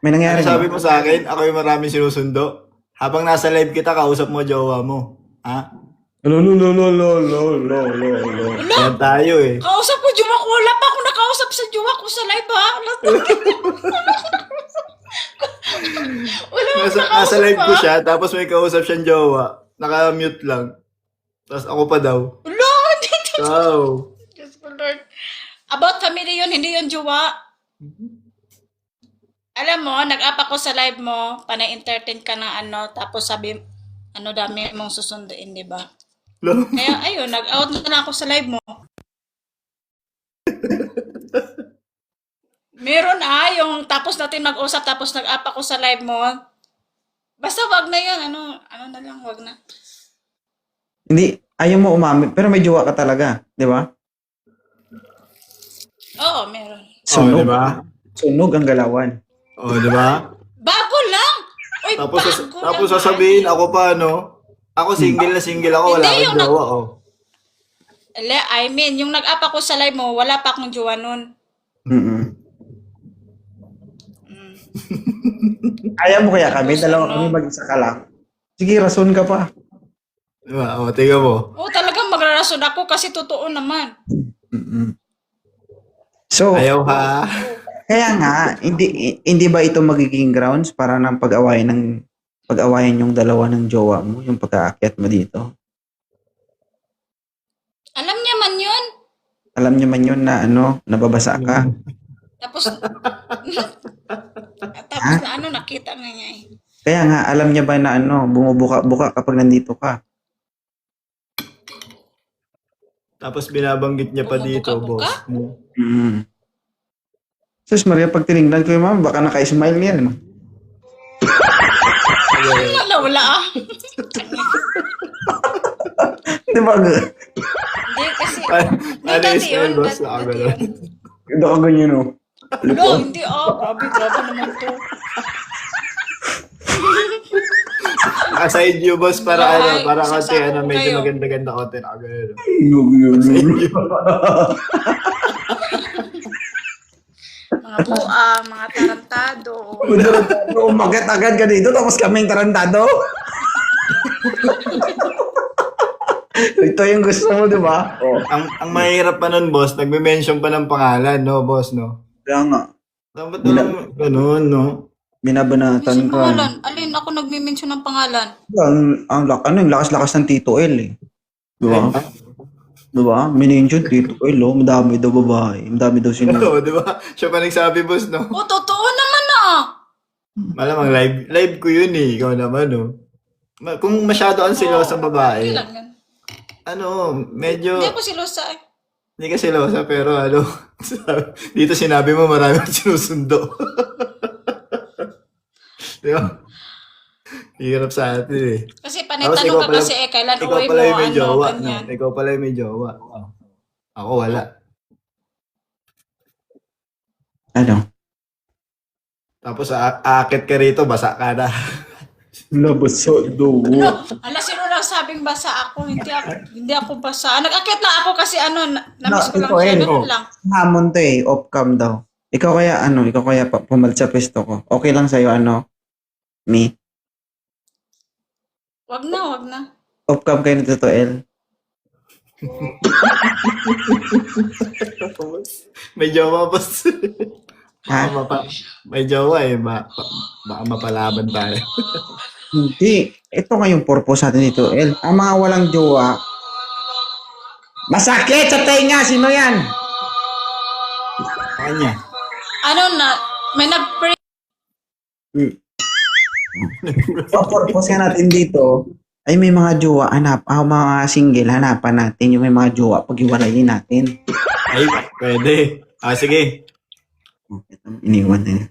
May Ano nangyari sabi ba? mo sa akin? Ako yung maraming sinusundo. Habang nasa live kita, kausap mo jowa mo. Ha? Lo, lo, lo, lo, lo, lo, lo, lo, lo. Wala. Yan tayo eh. Kausap ko jowa ko. Wala pa ako nakausap sa jowa ko sa live ha. Wala ako Nasa nakausap live ko ha. siya, tapos may kausap siyang jowa. Naka-mute lang. Tapos ako pa daw. Wala. Dito. Wow. Diyos ko Lord. About family yun, hindi yun jowa. Alam mo, nag-up ako sa live mo, panay-entertain ka ng ano, tapos sabi, ano dami mong susunduin, di ba? Lo. Kaya ayun, nag-out na lang ako sa live mo. Meron yung tapos natin mag-usap, tapos nag-up ako sa live mo. Basta wag na yun, ano na lang, wag na. Hindi, ayaw mo umamin. Pero may jowa ka talaga. Di ba? Oo, meron. Sunog. diba? Sunog ang galawan. Oh, di ba? Bago lang! Uy, Tapos, bago tapos lang, sasabihin ako pa, no? Ako single na single ako, wala Hindi, akong yung jowa, oh. I mean, yung nag-up ako sa live mo, wala pa akong jowa nun. Mm-mm. Ayaw mo kaya kami? Tapos Dalawa ano? kami mag-isa ka lang. Sige, rason ka pa. Diba? Oh, tingnan mo. Oo, talagang magrarason ako kasi totoo naman. Mm-mm. So, Ayaw ha. kaya nga, hindi ba ito magiging grounds para ng pag-awayan yung dalawa ng jowa mo, yung pagkaakyat mo dito? Alam niya man yun. Alam niyo man yun na nababasa ka. Tapos, tapos na nakita na niya eh. Kaya nga, alam niya ba na bumubuka kapag nandito ka? Tapos binabanggit niya pa dito, Bumubuka-buka? boss. Mm. Sus Maria, pag tinignan ko yung mama, baka naka-smile yan. Wala ah. Di ba? Hindi kasi, Ano dati yung smell, yun, boss? dati Nakagano'n. yun. Hindi ka ganyan, no? No, hindi grabe naman to. Naka-side view, boss, para Ay, para kasi sasako medyo kayo. maganda-ganda konti. Nakagano'n. Ganyan. Mga buang, mga tarantado. Umagat agad ka dito, tapos kaming tarantado. Ito yung gusto mo, di ba? Oh. Ang mahirap pa nun, boss, nagme-mention pa ng pangalan, no, boss, no? Kaya nga, Dapat naman ganun, no? binabanatan Minsan ka. pangalan. Alin ako nagme-mention ng pangalan? Yung lakas-lakas ng Tito L, eh. Di ba? Di ba? Minention Tito L, oh. Madami daw babae. Madami daw sinabi. Oo, di ba? Siya pa nagsabi, boss, no? Oh, totoo naman ah. Malamang live ko yun eh. Ikaw naman, no? Kung masyado ang silosa Hindi babae, lang yan. medyo, Hindi ako silosa eh. hindi ka silosa, pero dito sinabi mo marami kang sinusundo. Di ba? Hirap sa atin eh. Kasi Tapos panitanong ka kasi kailan ikaw uwi mo, pala yung may jowa, no? ganyan. Ikaw pala yung may jowa. Oh. Ako wala. Ano? Tapos aakit ka rito, basa ka na. Labaso do. Ala, sino lang sabing basa ako? Hindi ako basa. Nag-akit lang ako kasi na-miss ko lang siya. Ganun lang. Hamon to eh, off-cam daw. Ikaw kaya pumalit sa pwesto ko. Okay lang sa'yo, me? Wag na. Off-cam kayo ni Tito L. May jowa, boss. Ha? May jowa eh. Baka mapalaban tayo. Hindi. Ito nga yung purpose natin dito, L. Ang mga walang jowa, masakit sa tenga! Sino yan? Kanya. May nag-pray. Ang purpose nga natin dito, ay may mga jowa, mga single, hanapan natin yung may mga jowa, pag-iwalayin natin. Ay, pwede. Sige. Iniwan na yun.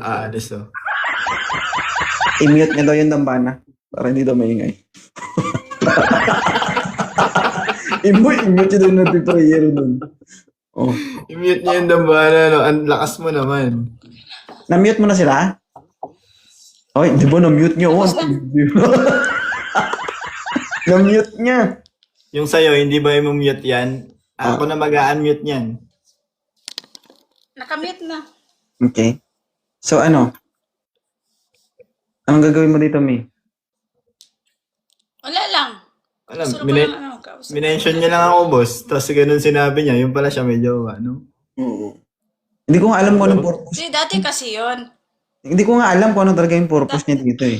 Aalis oh. I-mute niya daw yung dambana para hindi daw maingay. I-mute niya daw natin prayer dun. Oh. I-mute niya yung dambana, no? Ang lakas mo naman. Na-mute mo na sila? Oy, di ba na-mute niya? Oh, na-mute niya. Yung sa'yo, hindi ba yung mute yan? Ako na mag-unmute niyan. Nakamute na. Okay. So ano? Anong gagawin mo dito, Mi? Wala lang. Alam, Gusto ko lang ano, kausap. minention niya lang ako, boss. Tapos ganun sinabi niya, yung pala siya may jowa, no? Oo. Hindi ko nga alam kung anong purpose. Kasi dati kasi yun. Hindi ko nga alam kung ano talaga yung purpose niya dito eh.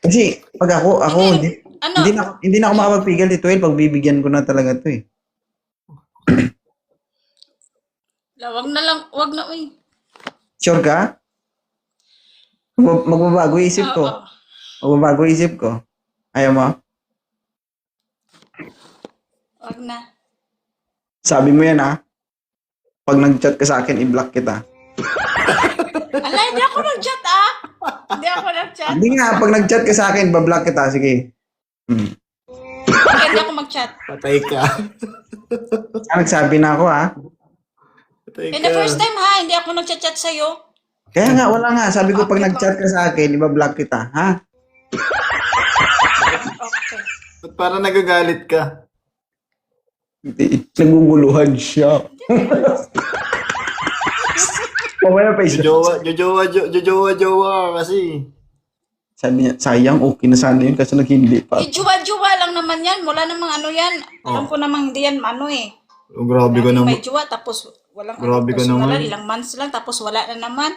Kasi pag ako Hindi, hindi, ano? hindi na ako makapagpigil dito eh. Pagbibigyan ko na talaga to eh. Wag na lang, wag na, uy. Sure ka? Magbabago yung isip ko. Oo. Magbabago yung isip ko. Ayaw mo? Wag na. Sabi mo yan ha? Pag nag-chat ka sa akin, i-block kita. Ala, hindi ako nag-chat ah. Hindi ako nag-chat. Hindi nga, pag nag-chat ka sa akin, bablock kita. Sige. Hindi ako mag-chat. Patay ka. Nagsabi na ako ha? Patay In the ka. first time ha, hindi ako nag-chat sa'yo. Kaya nga, wala nga. Sabi ko, pag nag-chat ka sa akin, ibablock kita. Ha? Okay. Ba't parang nagagalit ka? Hindi. Naguguluhan siya. Mamaya pa isa. Jowa ka kasi. Sabi niya, sayang, okay na sana yun kasi hindi pa. Juwa-juwa lang naman yan. Wala namang ano yan. Alam ko namang hindi yan ano eh. Oh, grabe ka naman. May juwa tapos walang Grabe ka personalan, naman. ilang months lang tapos wala na naman.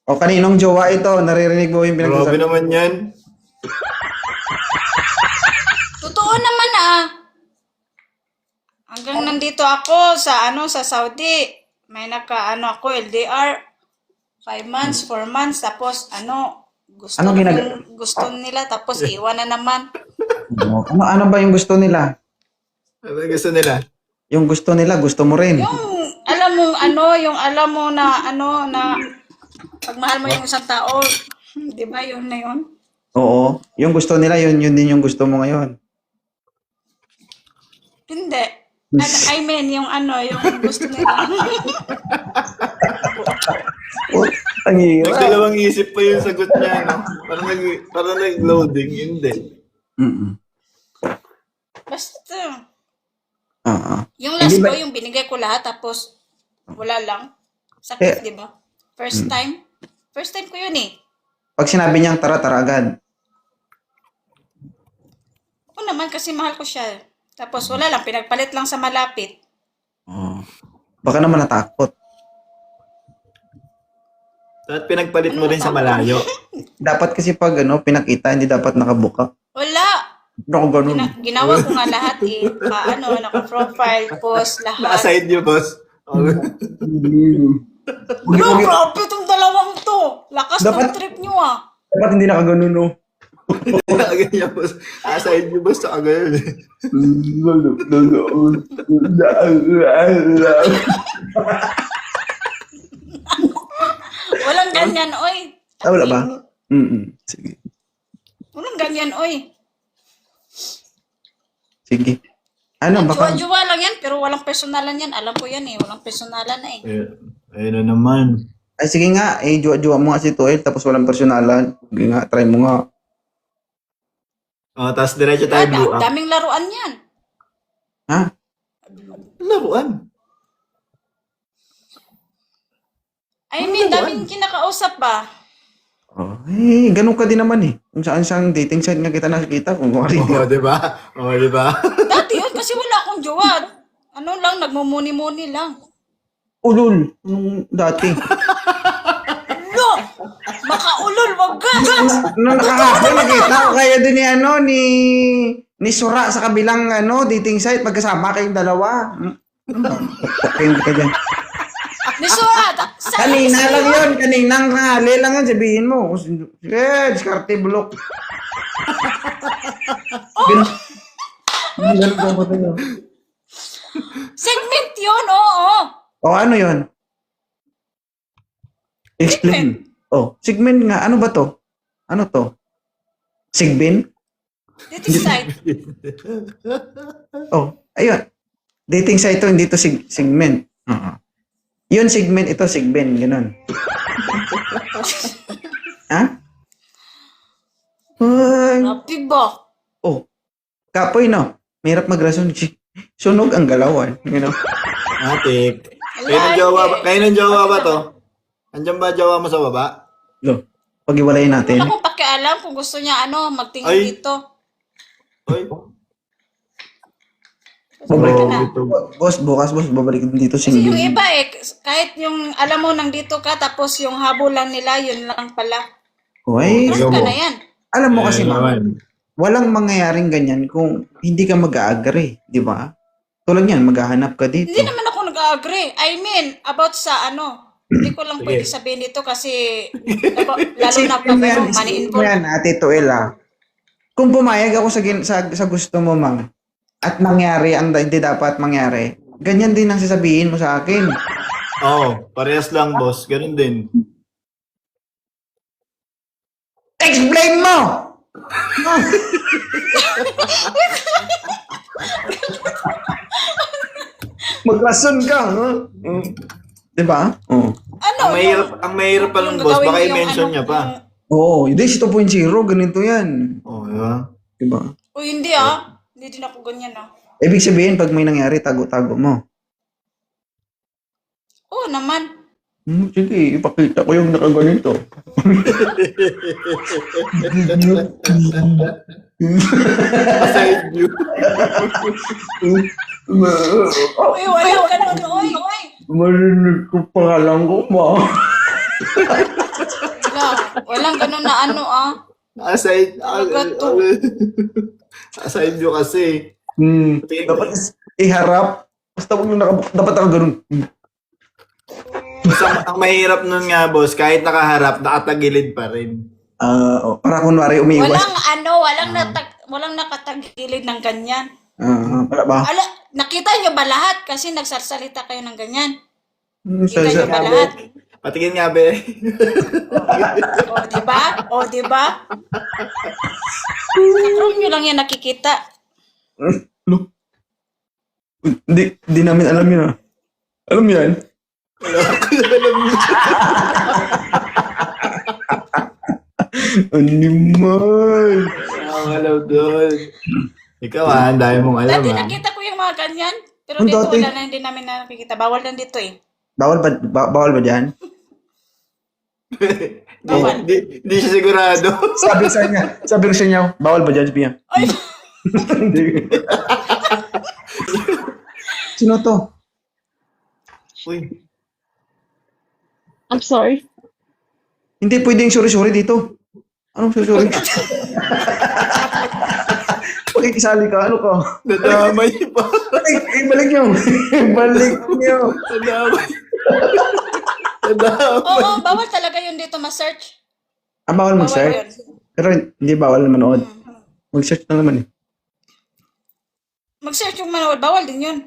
O kaninong jowa ito? Naririnig mo yung Grabe pinag-usapan? naman yan. Totoo naman ah. Hanggang nandito ako sa sa Saudi. May ako LDR 5 months, 4 months tapos gusto Ano gusto nila tapos iwan na naman. Ano ba yung gusto nila? Ano gusto nila? Yung gusto nila, gusto mo rin. Yung alam mo yung alam mo na na pagmahal mo yung isang tao, 'di ba? Yun na yun. Oo. Yung gusto nila, yun din yung gusto mo ngayon. Hindi. I mean, yung yung gusto nila. Ang hirap. Nagdalawang isip pa yung sagot niya, no? Parang nag-loading, hindi. Mm-mm. Basta. Oo. Yung last Hindi ba- ko, yung binigay ko lahat, tapos wala lang. Sakit, di ba? First time. First time ko yun eh. Pag sinabi niyang tara agad. Oo naman, kasi mahal ko siya. Tapos wala lang, pinagpalit lang sa malapit. Oo. Baka naman natakot. At pinagpalit mo rin sa malayo. Dapat kasi pag pinakita, hindi dapat nakabuka. Wala. Ako ganun. Ginawa ko nga lahat eh. Naka-profile, post, lahat. Na-aside niyo, boss. Grabe itong dalawang to. Lakas ng Dapat- trip nyo ah. Dapat hindi nakaganon, no? Ganyan, boss. Aside niyo, boss. Saka ganyan. Walang ganyan, oy. Wala ba? Sige. Walang ganyan, oy. Sige. Ano, baka... Juwa-juwa lang yan, pero walang personalan yan. Alam ko yan eh. Walang personalan na eh. Ayun na naman. Ay, sige nga. Juwa mo nga si Tuel, tapos walang personalan. Sige nga, try mo nga. Oh, tapos diretso tayo blue up. Daming laruan yan. Ha? Laruan. I mean, daming kinakausap ba? Oh, ganun ka din naman eh. Kung saan siyang dating site nga kita nakikita. Kung kumari. Oo, di ba? Oo, di ba? Dati yun, kasi wala akong jowa. Nagmumuni-muni lang. Ulul. Nung dati. Lo! Makaulol, wag ka! Nung nakahapon, nakita ko kayo din ni Sura sa kabilang dating site. Magkasama kayong dalawa. Kayong ka dyan. Nisurat! Kanina lang yun. Kaninang hali lang yun. Sabihin mo. Sige, diskarte bulok. Ganun ka ba tayo? Segment yun, oo. O ano yun? Explain. Oh, segment nga. Ano ba to? Ano to? Sigbin? Dating site. Oh, ayun. Dating site to, hindi to segment. Yun segment, ito segment. Ganun. Ha? Ay. Happy ba? Oh. Kapoy, no? Mahirap magrason. Sunog ang galawan. You know? Matik. Kayo ng jowa ba to? Andiyan ba jowa mo sa baba? Lo, pag-iwalayin natin. Wala akong pakialam kung gusto niya magtingin Ay. dito. Oy. Babalik Ka Oh, na. ito. Boss, bukas, boss, babalik din dito Kasi yung single. iba kahit yung alam mo nandito ka tapos yung habol lang nila, yun lang pala. Uy, Ikaw Ka mo. na yan. alam mo kasi, Eh, ma'am, naman. walang mangyayaring ganyan kung hindi ka mag-agree, di ba? Tulad yan, maghahanap ka dito. Hindi naman ako nag-agree. I mean, about sa hindi ko lang Sige. pwede sabihin dito kasi lalo na pag money Isipin mo involved. yan, Ate Tuela. Kung pumayag ako sa gusto mo, ma'am, at mangyari ang hindi dapat mangyari, ganyan din ang sasabihin mo sa akin. Oo, parehas lang, boss. Ganun din. Explain mo! Maglason ka, no? Di ba? Oo. Ano? Ang mahirap pa lang, yung boss. gagawin Baka mo yung i-mention niya pa. Oo, hindi, 2.0, ganito yan. Oo, di ba? Di ba? Hindi Hindi din ako ganyan Ibig sabihin, pag may nangyari, tago-tago mo. Oo naman. Sige, ipakita ko yung nakaganito. Aside view. Uy, wala ka nun. Uy. Marinig ko pangalan ko, ma. Walang ganun na Aside. Gato. Aside view kasi. Dapat iharap. Basta dapat ganun. Basta ang mahirap nun nga, boss, kahit nakaharap, nakatagilid pa rin. Para kunwari umiiwas. Walang nakatagilid ng ganyan. Wala ba? Nakita nyo ba lahat? Kasi nagsasalita kayo ng ganyan. Sa, Kita nyo ba lahat? Patingin nga, be. O, diba? Sa room nyo lang yan nakikita. Hindi namin alam yun. Alam mo yan? Animal. Alam doon. Ikaw ang dami mong alam Dati nakita ko yung mga ganyan. Pero Ang dito dati? wala na hindi namin nakikita. Bawal lang dito Bawal ba dyan? Bawal. Hindi siya sigurado. Sabi sa niya, bawal ba dyan, Pia? Ay, Hindi. Sino to? Uy. I'm sorry. Hindi pwedeng sorry dito. Anong sorry? Pakikisali ka, ano ka? Nadamay pa. Balik nyo. Balik nyo. Nadamay. Nadamay. oo, bawal talaga yun dito ma-search. Bawal Bawal mag-search. yun. Pero hindi bawal manood. Mag-search lang naman eh. Mag-search yung manood. Bawal din yun.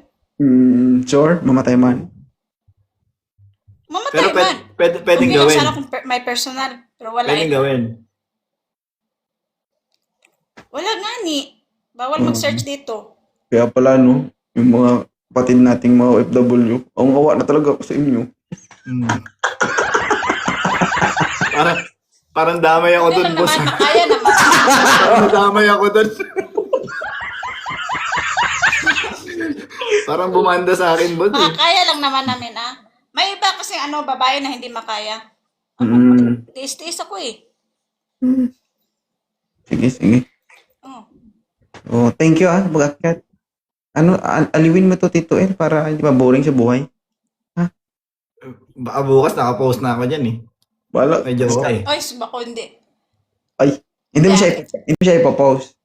Sure, mamatay man. Mamatay Pero man. pwedeng Hindi lang gawin. sana kung may personal. Pero wala Pwedeng gawin. Wala nga ni. Bawal mag-search dito. Kaya pala, no, yung mga kapatid nating mga OFW, ang kawa na talaga ako sa inyo. Parang damay ako Hindi dun, lang boss. naman. Kaya naman. Parang damay ako dun. Parang bumanda sa akin, boss. Makakaya lang naman namin May iba kasi babae na hindi makaya. Tiis-tiis ako Sige. Oh. Thank you Bagakat. Aliwin mo to, Tito El, para hindi ba boring sa buhay? Baka bukas nakapost na ako dyan eh. Wala. Medyo okay. Ay, bako hindi. Hindi mo siya ipopost.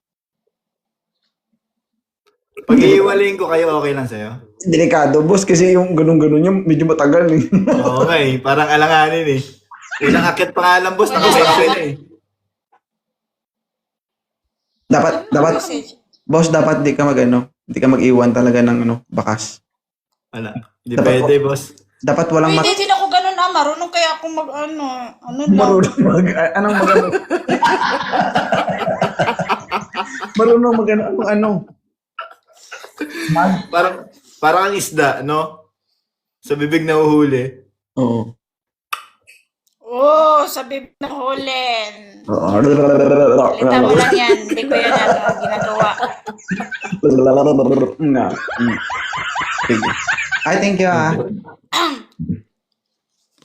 Pag iiwalayin ko kayo, okay lang sa'yo? Delikado, boss, kasi yung ganun-ganun niya, medyo matagal eh. Okay, parang alanganin eh. Unang akit pa nga lang, boss, naka-mention eh. dapat, Message. boss, dapat di ka hindi ka mag-iwan talaga ng bakas. Wala. Hindi Dapat pwede, boss. Dapat walang Hindi din ako ganun marunong kaya ako marunong Parang ang isda, no? Sa bibig na uhuli. Oo. Sa bibig na hulin. Oo. Lita mo lang yan. Hindi ko yan ginagawa. Sige. Ay, thank you ah.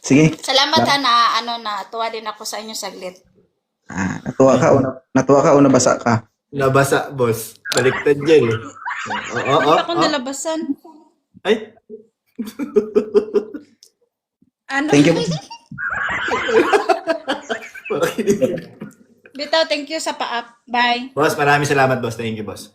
Sige. Salamat ha na tuwa din ako sa inyo saglit. Natuwa ka o nabasa ka? Nabasa, boss. Baliktad dyan eh. Hindi ako nalabasan. Ay, Ano? Thank you. Bitaw, thank you sa pa-up. Bye. boss, maraming salamat, boss. Thank you, boss.